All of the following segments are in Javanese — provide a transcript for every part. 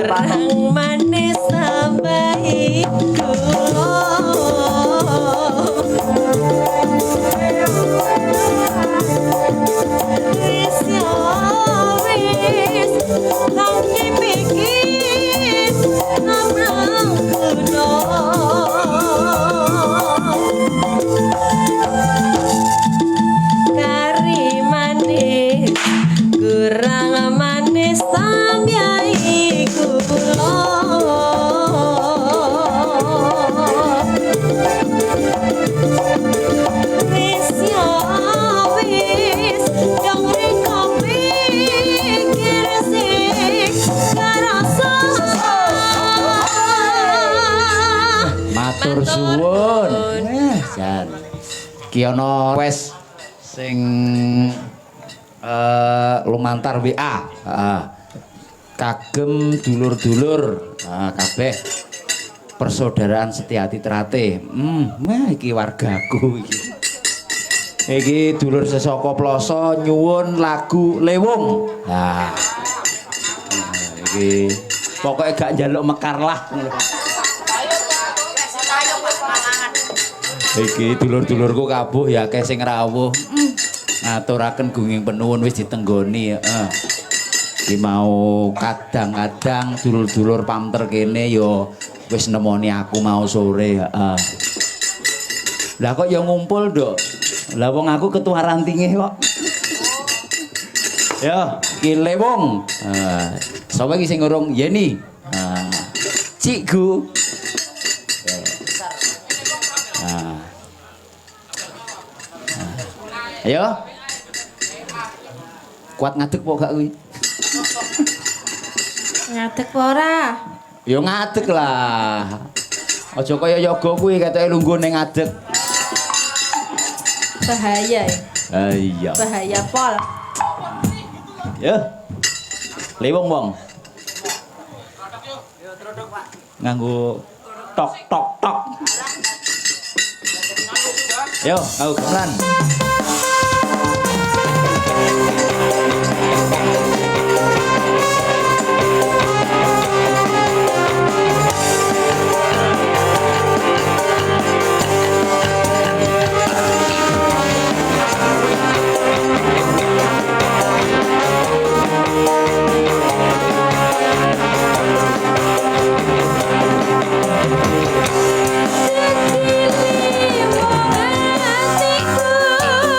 kurang manis sampai wis yo wis langki mikir nabrak kuno kari manis kurang manis samyai kulo wis yo wis dong riko pikir sik karasa matur suwun jan ki ana wes sing lumantar WA kagem dulur-dulur kabeh persaudaraan Setiati Trate wah iki wargaku iki dulur sesaka Ploso nyuwun lagu Lewung iki pokoknya gak njaluk mekar lah iki dulur-dulurku kabuh ya akeh sing rawuh ngaturaken gunging penuwun wis ditenggoni iki mau kadang-kadang dulur-dulur pamter kene ya wis nemoni aku mau sore lah kok ya ngumpul nduk lah wong aku ketua rantinge kok ya ki Lewung sapa iki sing urung Yeni Cikgu ayo kuat ngadeg po gak kuwi ngadeg ora ya ngadeg lah aja kaya yoga kuwi ketoke lungguh ning ngadeg bahaya iya bahaya pol ya Lewung wong nganggo tok tok tok yo nganggo gamelan Hatiku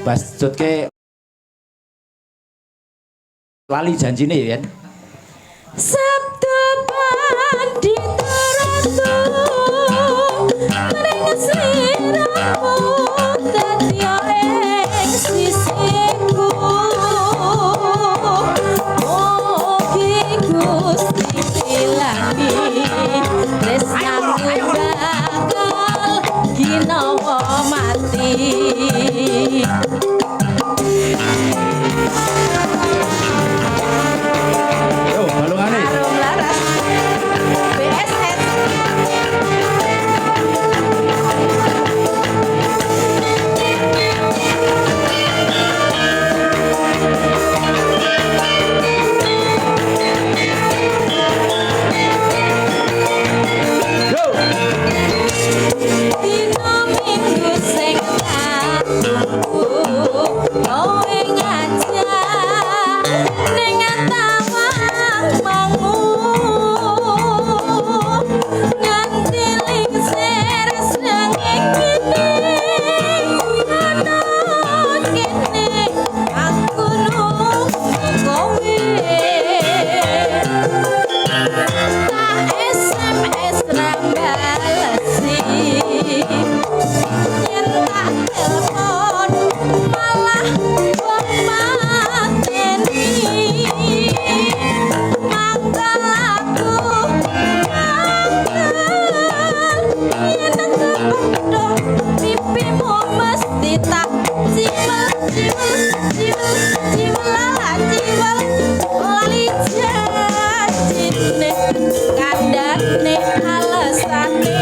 Basutke lali janjine ya, Yen. Sabda pandita ratu ring sliramu dadi ing sisiku mugi Gusti pilangi tresnamu bakal ginawa mati. Yo, balungane. Arum laras BSS. Yo. Dino minggu sing tangguh kowe ngajak ning tawang mangu nganti lingsir srengenge ana kene aku nunggu kowe. Tak SMS rambalesi yen tak telepon malah wong mateni mangkal aku yen ngepodo pipimu mesti tak ciwel lali janjine kandhane alesane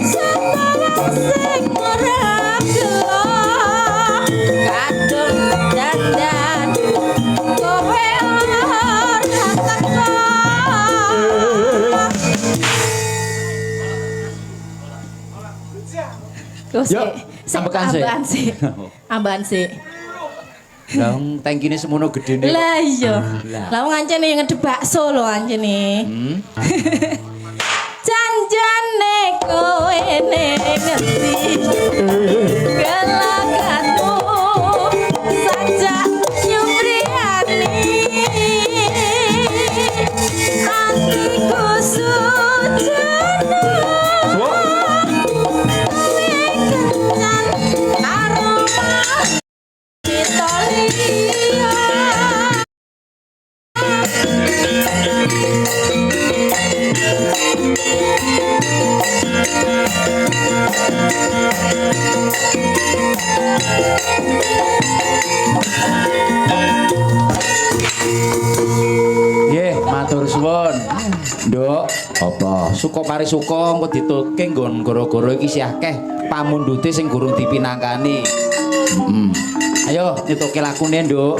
Sabarang sing ora gelo kadung dandan kowe ora teko. Yo, ambekan sih. Ambekan sih. Lah tangkine semono gedene. Lah iya. Lah. Lah wong ancene ngedhe bakso lho ancene. Janjane kowe ning ngendi gelagatmu sajak nyumriyani atiku sujana kencan aroma kita liya. Nggih, matur suwun. Nduk, apa? Suka parisuka engko ditutke nggon goro-goro iki isih akeh pamundhute sing gurung dipinangkani. Ayo nyutuke lakune, Nduk.